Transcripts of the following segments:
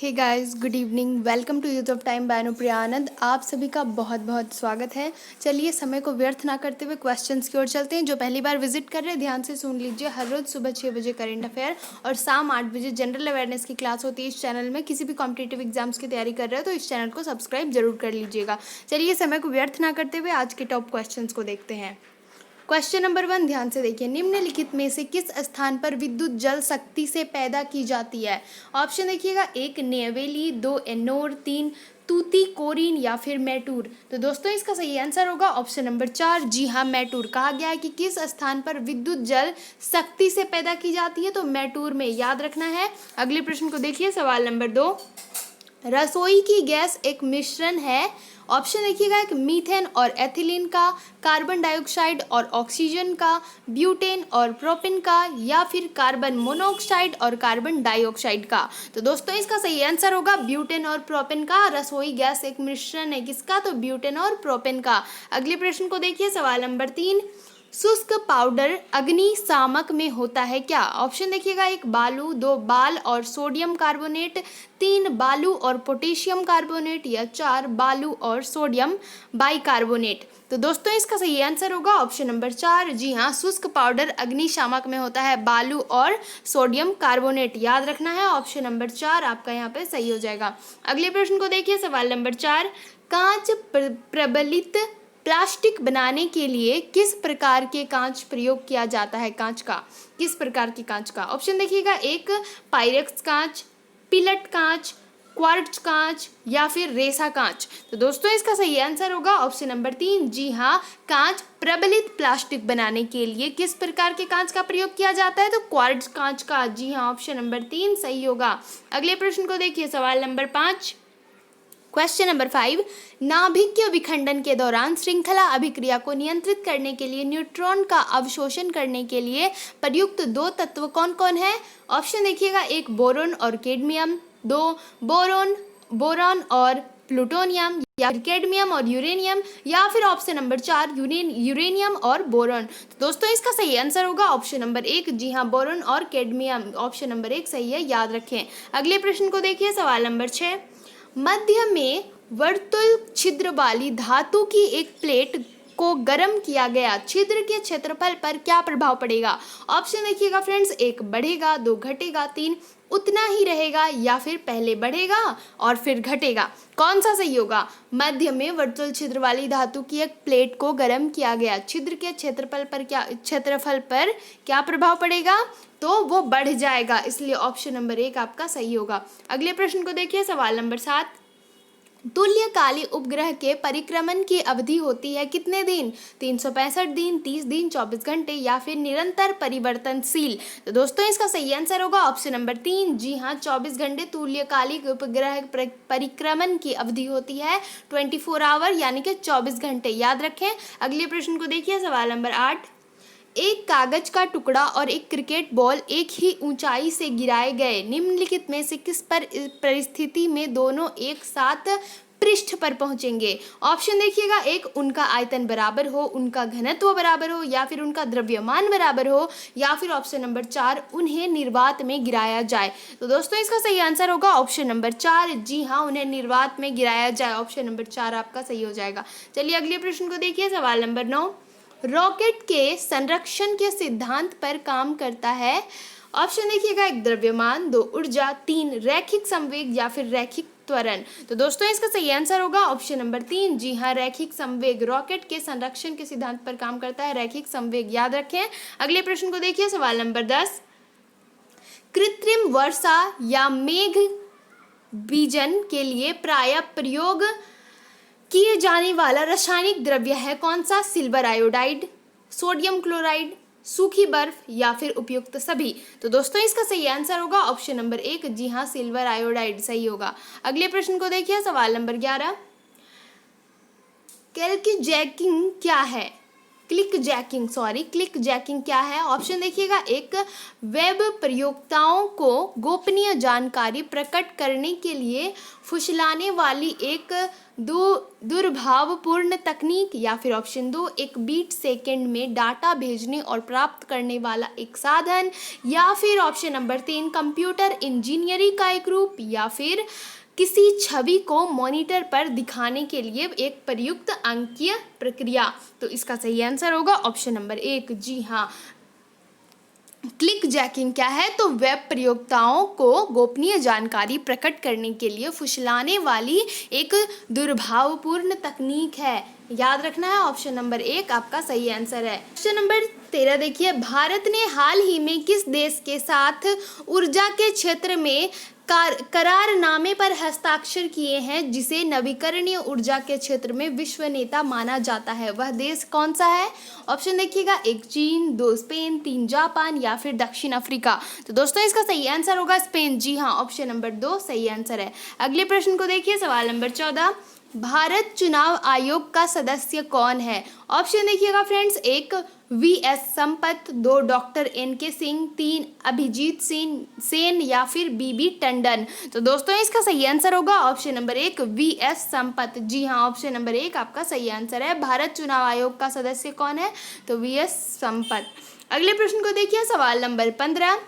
Hey guys, good evening. Welcome to youth of time by Anupriya Anand. आप सभी का बहुत बहुत स्वागत है। चलिए समय को व्यर्थ ना करते हुए क्वेश्चंस की ओर चलते हैं। जो पहली बार विजिट कर रहे हैं ध्यान से सुन लीजिए। हर रोज सुबह 6 बजे करेंट अफेयर और शाम 8 बजे जनरल अवेयरनेस की क्लास होती है इस चैनल में। किसी भी कॉम्पिटेटिव एग्जाम्स की तैयारी कर रहे हो तो इस चैनल को सब्सक्राइब जरूर कर लीजिएगा। चलिए समय को व्यर्थ ना करते हुए आज के टॉप क्वेश्चन को देखते हैं। क्वेश्चन नंबर 1 ध्यान से देखिए। निम्नलिखित में से किस स्थान पर विद्युत जल शक्ति से पैदा की जाती है? ऑप्शन देखिएगा, 1 नेवेली, 2 एन्नोर, 3 तूतीकोरिन या फिर मैटूर। तो दोस्तों इसका सही आंसर होगा ऑप्शन नंबर 4। जी हाँ, मैटूर। कहा गया है कि किस स्थान पर विद्युत जल शक्ति से पैदा की जाती है, तो मैटूर में, याद रखना है। अगले प्रश्न को देखिए, सवाल नंबर 2। रसोई की गैस एक मिश्रण है। ऑप्शन देखिएगा, एक मीथेन और एथिलीन का, कार्बन डाइऑक्साइड और ऑक्सीजन का, ब्यूटेन और प्रोपेन का, या फिर कार्बन मोनोऑक्साइड और कार्बन डाइऑक्साइड का। तो दोस्तों इसका सही आंसर होगा ब्यूटेन और प्रोपेन का। रसोई गैस एक मिश्रण है किसका? तो ब्यूटेन और प्रोपेन का। अगले प्रश्न को देखिए, सवाल नंबर 3। शुष्क पाउडर अग्निशामक में होता है क्या? ऑप्शन देखिएगा, 1 बालू, 2 बाल और सोडियम कार्बोनेट, 3 बालू और पोटेशियम कार्बोनेट, या 4 बालू और सोडियम बाइकार्बोनेट। तो दोस्तों इसका सही आंसर होगा ऑप्शन नंबर 4। जी हाँ, शुष्क पाउडर अग्निशामक में होता है बालू और सोडियम कार्बोनेट। याद रखना है, ऑप्शन नंबर 4 आपका यहाँ पे सही हो जाएगा। अगले प्रश्न को देखिए, सवाल नंबर 4। कांच प्रबलित प्लास्टिक बनाने के लिए किस प्रकार के कांच प्रयोग किया जाता है? कांच का, किस प्रकार के कांच का? ऑप्शन देखिएगा, 1 पाइरेक्स कांच, पिलट कांच, क्वार्ट्ज कांच, या फिर रेसा कांच। तो दोस्तों इसका सही आंसर होगा ऑप्शन नंबर 3। जी हाँ, कांच प्रबलित प्लास्टिक बनाने के लिए किस प्रकार के कांच का प्रयोग किया जाता है? तो क्वार्ट्ज कांच का। जी हाँ, ऑप्शन नंबर 3 सही होगा। अगले प्रश्न को देखिए, सवाल नंबर 5। Question number 5। नाभिकीय विखंडन के दौरान श्रृंखला अभिक्रिया को नियंत्रित करने के लिए न्यूट्रॉन का अवशोषण करने के लिए प्रयुक्त 2 तत्व कौन कौन है? ऑप्शन देखिएगा, 1 बोरोन और कैडमियम, 2 बोरॉन और प्लूटोनियम, या फिर कैडमियम और यूरेनियम, या फिर ऑप्शन नंबर 4 यूरेनियम और बोरॉन। तो दोस्तों इसका सही आंसर होगा ऑप्शन नंबर 1। जी हाँ, बोरॉन और कैडमियम, ऑप्शन नंबर 1 सही है, याद रखें। अगले प्रश्न को देखिए, सवाल नंबर 6। मध्य में वर्तुल छिद्र वाली धातु की एक प्लेट को गर्म किया गया, छिद्र के क्षेत्रफल पर क्या प्रभाव पड़ेगा? ऑप्शन देखिएगा फ्रेंड्स, 1 बढ़ेगा, 2 घटेगा, 3 उतना ही रहेगा, या फिर पहले बढ़ेगा और फिर घटेगा। कौन सा सही होगा? मध्य में वर्तुल छिद्र वाली धातु की एक प्लेट को गर्म किया गया, छिद्र के क्षेत्रफल पर क्या प्रभाव पड़ेगा? तो वो बढ़ जाएगा, इसलिए ऑप्शन नंबर 1 आपका सही होगा। अगले प्रश्न को देखिए, सवाल नंबर 7। तुल्यकालिक उपग्रह के परिक्रमण की अवधि होती है कितने दिन? 365 दिन, 30 दिन, 24 घंटे, या फिर निरंतर परिवर्तनशील। तो दोस्तों इसका सही आंसर होगा ऑप्शन नंबर 3। जी हाँ, 24 घंटे तुल्यकालिक उपग्रह परिक्रमण की अवधि होती है, 24 आवर यानी कि 24 घंटे, याद रखें। अगले प्रश्न को देखिए, सवाल नंबर 8। एक कागज का टुकड़ा और एक क्रिकेट बॉल एक ही ऊंचाई से गिराए गए, निम्नलिखित में से किस परिस्थिति में दोनों एक साथ पृष्ठ पर पहुंचेंगे? ऑप्शन देखिएगा, 1 उनका आयतन बराबर हो, उनका घनत्व बराबर हो, या फिर उनका द्रव्यमान बराबर हो, या फिर ऑप्शन नंबर 4 उन्हें निर्वात में गिराया जाए। तो दोस्तों इसका सही आंसर होगा ऑप्शन नंबर 4। जी हाँ, उन्हें निर्वात में गिराया जाए, ऑप्शन नंबर 4 आपका सही हो जाएगा। चलिए अगले प्रश्न को देखिए, सवाल नंबर 9। रॉकेट के संरक्षण के सिद्धांत पर काम करता है। ऑप्शन देखिएगा, 1 द्रव्यमान, 2 ऊर्जा, 3 रैखिक संवेग, या फिर रैखिक त्वरण। तो दोस्तों इसका सही आंसर होगा ऑप्शन नंबर 3। जी हाँ, रैखिक संवेग रॉकेट के संरक्षण के सिद्धांत पर काम करता है, रैखिक संवेग, याद रखें। अगले प्रश्न को देखिए, सवाल नंबर 10। कृत्रिम वर्षा या मेघ बीजन के लिए प्रायः प्रयोग किए जाने वाला रासायनिक द्रव्य है कौन सा? सिल्वर आयोडाइड, सोडियम क्लोराइड, सूखी बर्फ, या फिर उपयुक्त सभी। तो दोस्तों इसका सही आंसर होगा ऑप्शन नंबर 1। जी हाँ, सिल्वर आयोडाइड सही होगा। अगले प्रश्न को देखिए, सवाल नंबर 11। कैल्की जैकिंग क्या है? क्लिक जैकिंग क्या है? ऑप्शन देखिएगा, एक वेब प्रयोक्ताओं को गोपनीय जानकारी प्रकट करने के लिए फुसलाने वाली एक दुर्भावपूर्ण तकनीक, या फिर ऑप्शन 2, एक बीट सेकंड में डाटा भेजने और प्राप्त करने वाला एक साधन, या फिर ऑप्शन नंबर 3, कंप्यूटर इंजीनियरिंग का एक रूप, या फिर किसी छवि को मॉनिटर पर दिखाने के लिए एक प्रयुक्त अंकीय प्रक्रिया। तो इसका सही आंसर होगा ऑप्शन नंबर 1। जी हाँ, क्लिक जैकिंग क्या है? तो वेब प्रयोक्ताओं को गोपनीय जानकारी प्रकट करने के लिए फुसलाने वाली एक दुर्भावपूर्ण तकनीक है। याद रखना है, ऑप्शन नंबर 1 आपका सही आंसर है। क्वेश्चन नंबर 13 देखिए, भारत ने हाल ही में किस देश के साथ ऊर्जा के क्षेत्र में करारनामे पर हस्ताक्षर किए हैं जिसे नवीकरणीय ऊर्जा के क्षेत्र में विश्व नेता माना जाता है? वह देश कौन सा है? ऑप्शन देखिएगा, 1 चीन, 2 स्पेन, 3 जापान, या फिर दक्षिण अफ्रीका। तो दोस्तों इसका सही आंसर होगा स्पेन। जी हाँ, ऑप्शन नंबर 2 सही आंसर है। अगले प्रश्न को देखिए, सवाल नंबर 14, भारत चुनाव आयोग का सदस्य कौन है? ऑप्शन देखिएगा friends, 1 V S. Sampath, 2 doctor N.K. Singh, 3 Abhijit Singh Sen, या फिर बी.बी. टंडन। तो दोस्तों इसका सही आंसर होगा ऑप्शन नंबर 1 वी.एस. संपत। जी हाँ, ऑप्शन नंबर 1 आपका सही आंसर है। भारत चुनाव आयोग का सदस्य कौन है? तो वी.एस. संपत। अगले प्रश्न को देखिए, सवाल नंबर 15,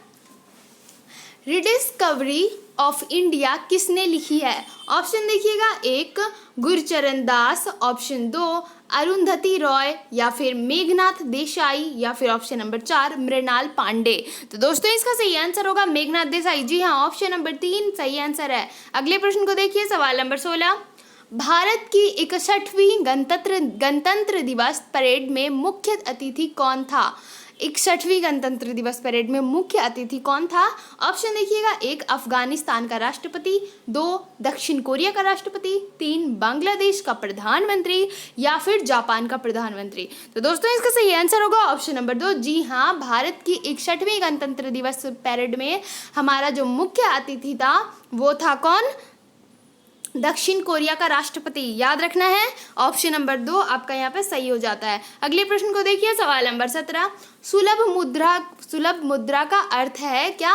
रिडिस्कवरी ऑफ इंडिया किसने लिखी है? ऑप्शन देखिएगा, 1 गुरचरण दास, ऑप्शन 2 अरुंधति रॉय, या फिर मेघनाथ देसाई, या फिर ऑप्शन नंबर 4 मृणाल पांडे। तो दोस्तों इसका सही आंसर होगा मेघनाथ देसाई। जी हाँ, ऑप्शन नंबर 3 सही आंसर है। अगले प्रश्न को देखिए, सवाल नंबर 16, भारत की 61वीं गणतंत्र दिवस परेड में मुख्य अतिथि कौन था? 61वीं गणतंत्र दिवस परेड में मुख्य अतिथि कौन था? ऑप्शन देखिएगा, 1 अफगानिस्तान का राष्ट्रपति, 2 दक्षिण कोरिया का राष्ट्रपति, 3 बांग्लादेश का प्रधानमंत्री, या फिर जापान का प्रधानमंत्री। तो दोस्तों इसका सही आंसर होगा ऑप्शन नंबर 2। जी हाँ, भारत की 61वीं गणतंत्र दिवस परेड में हमारा जो मुख्य अतिथि था वो था कौन? दक्षिण कोरिया का राष्ट्रपति। याद रखना है, ऑप्शन नंबर 2 आपका यहाँ पे सही हो जाता है। अगले प्रश्न को देखिए, सवाल नंबर 17, सुलभ मुद्रा का अर्थ है क्या?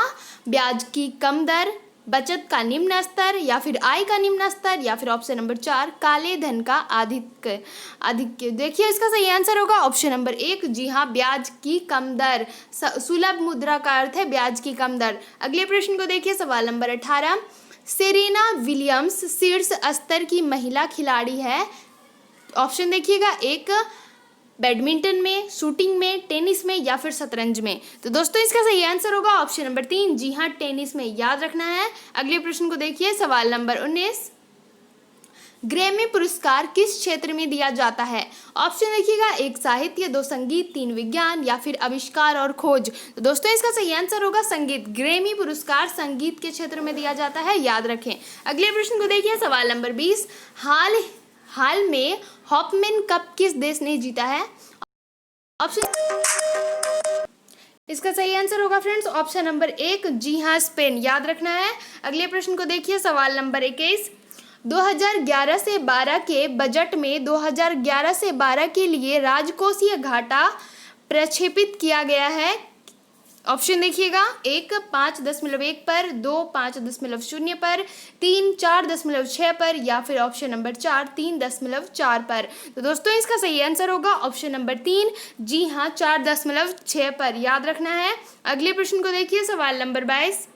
ब्याज की कम दर, बचत का निम्न स्तर, या फिर आय का निम्न स्तर, या फिर ऑप्शन नंबर 4 काले धन का आधिक्य। देखिए इसका सही आंसर होगा ऑप्शन नंबर 1। जी हाँ, ब्याज की कम दर। सुलभ मुद्रा का अर्थ है ब्याज की कम दर। अगले प्रश्न को देखिए, सवाल नंबर 18, सेरेना विलियम्स शीर्ष स्तर की महिला खिलाड़ी है। ऑप्शन देखिएगा, 1 बैडमिंटन में, शूटिंग में, टेनिस में, या फिर शतरंज में। तो दोस्तों इसका सही आंसर होगा ऑप्शन नंबर 3। जी हाँ, टेनिस में। याद रखना है। अगले प्रश्न को देखिए, सवाल नंबर 19, ग्रैमी पुरस्कार किस क्षेत्र में दिया जाता है? ऑप्शन देखिएगा, 1 साहित्य, 2 संगीत, 3 विज्ञान, या फिर आविष्कार और खोज। तो दोस्तों इसका सही आंसर होगा संगीत। ग्रैमी पुरस्कार संगीत के क्षेत्र में दिया जाता है, याद रखें। अगले प्रश्न को देखिए, सवाल नंबर 20, हाल में हॉफमैन कप किस देश ने जीता है? ऑप्शन, इसका सही आंसर होगा फ्रेंड्स ऑप्शन नंबर 1। जी हाँ, स्पेन। याद रखना है। अगले प्रश्न को देखिए, सवाल नंबर 21, 2011 से 12 के बजट में 2011 से 12 के लिए राजकोषीय घाटा प्रक्षेपित किया गया है। ऑप्शन देखिएगा, 1 5.1 पर, 2 5.0 पर, 3 4.6 पर, या फिर ऑप्शन नंबर 4 3.4 पर। तो दोस्तों इसका सही आंसर होगा ऑप्शन नंबर 3। जी हाँ, 4.6 पर। याद रखना है। अगले प्रश्न को देखिए, सवाल नंबर 22,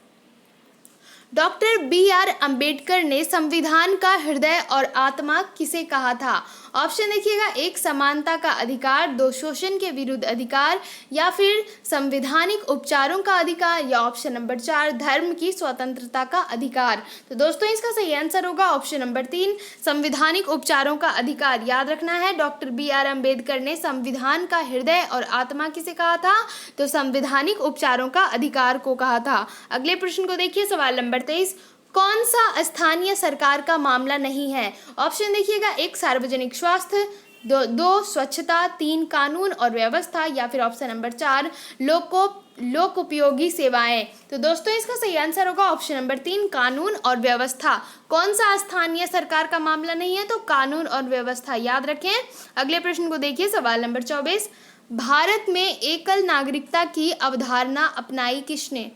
डॉक्टर B.R. अम्बेडकर ने संविधान का हृदय और आत्मा किसे कहा था? ऑप्शन देखिएगा, 1 समानता का अधिकार, 2 शोषण के विरुद्ध अधिकार, या फिर संवैधानिक उपचारों का अधिकार, या ऑप्शन नंबर 4 धर्म की स्वतंत्रता का अधिकार। तो दोस्तों इसका सही आंसर होगा ऑप्शन नंबर 3 संवैधानिक उपचारों का अधिकार। याद रखना है, डॉक्टर B.R. अम्बेडकर ने संविधान का हृदय और आत्मा किसे कहा था? तो संवैधानिक उपचारों का अधिकार को कहा था। अगले प्रश्न को देखिए, सवाल नंबर 23, कौन सा स्थानीय सरकार का मामला नहीं है? ऑप्शन देखिएगा, 1 सार्वजनिक स्वास्थ्य, 2 स्वच्छता, 3 कानून और व्यवस्था, या फिर ऑप्शन नंबर 4 लोक उपयोगी सेवाएं। तो दोस्तों इसका सही आंसर होगा ऑप्शन नंबर 3 कानून और व्यवस्था। कौन सा स्थानीय सरकार का मामला नहीं है? तो कानून और व्यवस्था, याद रखें। अगले प्रश्न को देखिए, सवाल नंबर 24। भारत में एकल नागरिकता की अवधारणा अपनाई किसने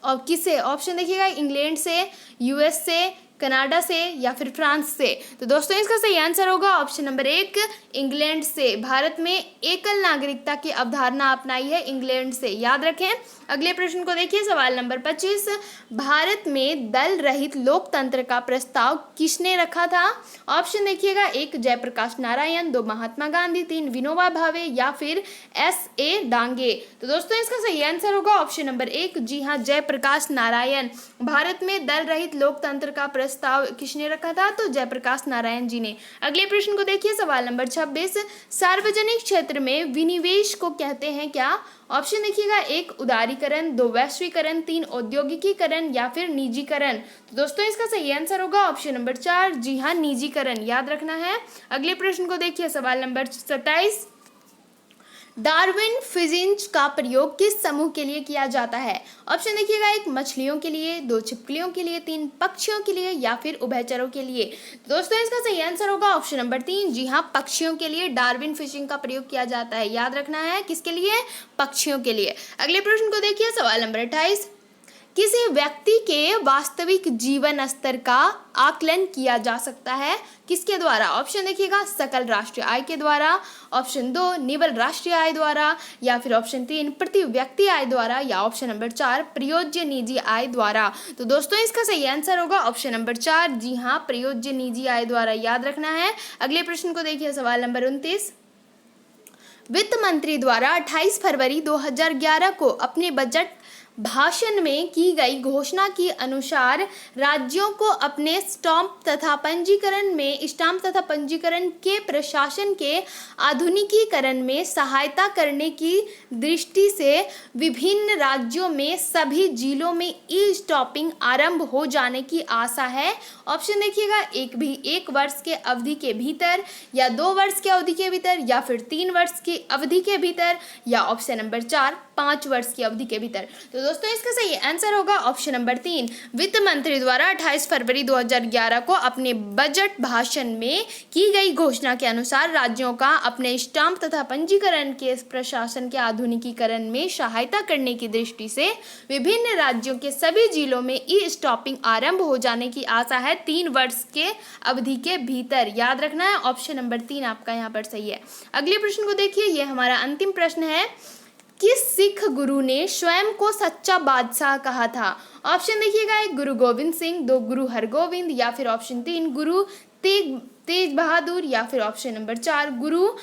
और किसे? ऑप्शन देखिएगा, इंग्लैंड से, यूएस से, कनाडा से या फिर फ्रांस से। तो दोस्तों इसका सही आंसर होगा ऑप्शन नंबर 1 इंग्लैंड से। भारत में एकल नागरिकता की अवधारणा अपनाई है इंग्लैंड से, याद रखें। अगले प्रश्न को देखिए, सवाल नंबर 25। भारत में दल रहित लोकतंत्र का प्रस्ताव किसने रखा था? ऑप्शन देखिएगा, 1 जयप्रकाश नारायण, 2 महात्मा गांधी, 3 विनोबा भावे या फिर S.A. डांगे। तो दोस्तों इसका सही आंसर होगा ऑप्शन नंबर 1, जी हाँ, जयप्रकाश नारायण। भारत में दल रहित लोकतंत्र का प्रस्ताव किसने रखा था? तो जयप्रकाश नारायण जी ने। अगले प्रश्न को देखिए, सवाल नंबर 26। सार्वजनिक क्षेत्र में विनिवेश को कहते हैं क्या? ऑप्शन देखिएगा, 1 उदारीकरण, 2 वैश्वीकरण, 3 औद्योगिकीकरण या फिर निजीकरण। तो दोस्तों इसका सही आंसर होगा ऑप्शन नंबर 4, जी हाँ, निजीकरण, याद रखना है। अगले प्रश्न को देखिए, सवाल नंबर 27। डार्विन फिशिंग का प्रयोग किस समूह के लिए किया जाता है? ऑप्शन देखिएगा, 1 मछलियों के लिए, 2 छिपकलियों के लिए, 3 पक्षियों के लिए या फिर उभयचरों के लिए। दोस्तों इसका सही आंसर होगा ऑप्शन नंबर 3, जी हाँ, पक्षियों के लिए डार्विन फिशिंग का प्रयोग किया जाता है, याद रखना है। किसके लिए? पक्षियों के लिए। अगले प्रश्न को देखिए, सवाल नंबर 28। किसी व्यक्ति के वास्तविक जीवन स्तर का आकलन किया जा सकता है किसके द्वारा? ऑप्शन देखिएगा, सकल राष्ट्रीय आय के द्वारा, ऑप्शन 2 निवल राष्ट्रीय आय द्वारा या फिर ऑप्शन 3 प्रति व्यक्ति आय द्वारा या ऑप्शन नंबर 4 प्रयोज्य निजी आय द्वारा। तो दोस्तों इसका सही आंसर होगा ऑप्शन नंबर 4, जी हाँ, प्रयोज्य निजी आय द्वारा, याद रखना है। अगले प्रश्न को देखिए, सवाल नंबर 29। वित्त मंत्री द्वारा 28 फरवरी 2011 को अपने बजट भाषण में की गई घोषणा के अनुसार राज्यों को अपने स्टाम्प तथा पंजीकरण के प्रशासन के आधुनिकीकरण में सहायता करने की दृष्टि से विभिन्न राज्यों में सभी जिलों में ई-स्टाम्पिंग आरंभ हो जाने की आशा है। ऑप्शन देखिएगा, 1 वर्ष के अवधि के भीतर या 2 वर्ष के अवधि के भीतर या फिर 3 वर्ष की अवधि के भीतर या ऑप्शन नंबर 4 5 वर्ष की अवधि के भीतर। तो दोस्तों इसका सही आंसर होगा ऑप्शन नंबर 3, वित्त मंत्री द्वारा 28 फरवरी 2011 को अपने बजट भाषण में की गई घोषणा के अनुसार राज्यों का अपने स्टाम्प तथा पंजीकरण के प्रशासन के आधुनिकीकरण में सहायता करने की दृष्टि से विभिन्न राज्यों के सभी जिलों में ई-स्टाम्पिंग आरंभ हो जाने की आशा है 3 वर्ष के अवधि के भीतर, याद रखना है। ऑप्शन नंबर 3 आपका यहाँ पर सही है। अगले प्रश्न को देखिए, ये हमारा अंतिम प्रश्न है। किस सिख गुरु ने स्वयं को सच्चा बादशाह कहा था? ऑप्शन देखिएगा, 1 गुरु गोविंद सिंह, 2 गुरु हरगोविंद या फिर ऑप्शन 3 गुरु तेज बहादुर या फिर ऑप्शन नंबर 4 गुरु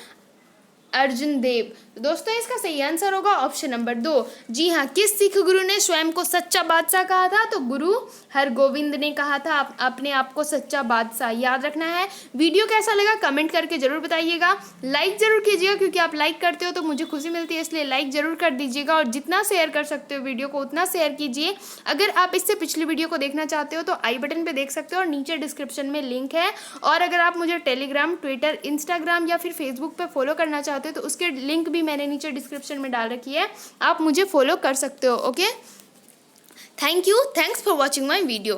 अर्जुन देव। तो दोस्तों इसका सही आंसर होगा ऑप्शन नंबर 2, जी हाँ, किस सिख गुरु ने स्वयं को सच्चा बादशाह कहा था? तो गुरु हरगोविंद ने कहा था अपने आप को सच्चा बादशाह, याद रखना है। वीडियो कैसा लगा कमेंट करके जरूर बताइएगा। लाइक जरूर कीजिएगा क्योंकि आप लाइक करते हो तो मुझे खुशी मिलती है, इसलिए लाइक जरूर कर दीजिएगा और जितना शेयर कर सकते हो वीडियो को उतना शेयर कीजिए। अगर आप इससे पिछली वीडियो को देखना चाहते हो तो आई बटन पर देख सकते हो और नीचे डिस्क्रिप्शन में लिंक है। और अगर आप मुझे टेलीग्राम, ट्विटर, इंस्टाग्राम या फिर फेसबुक पर फॉलो करना चाहते हो तो उसके लिंक भी मैंने नीचे डिस्क्रिप्शन में डाल रखी है, आप मुझे फॉलो कर सकते हो। Okay, thank you, thanks for watching my video.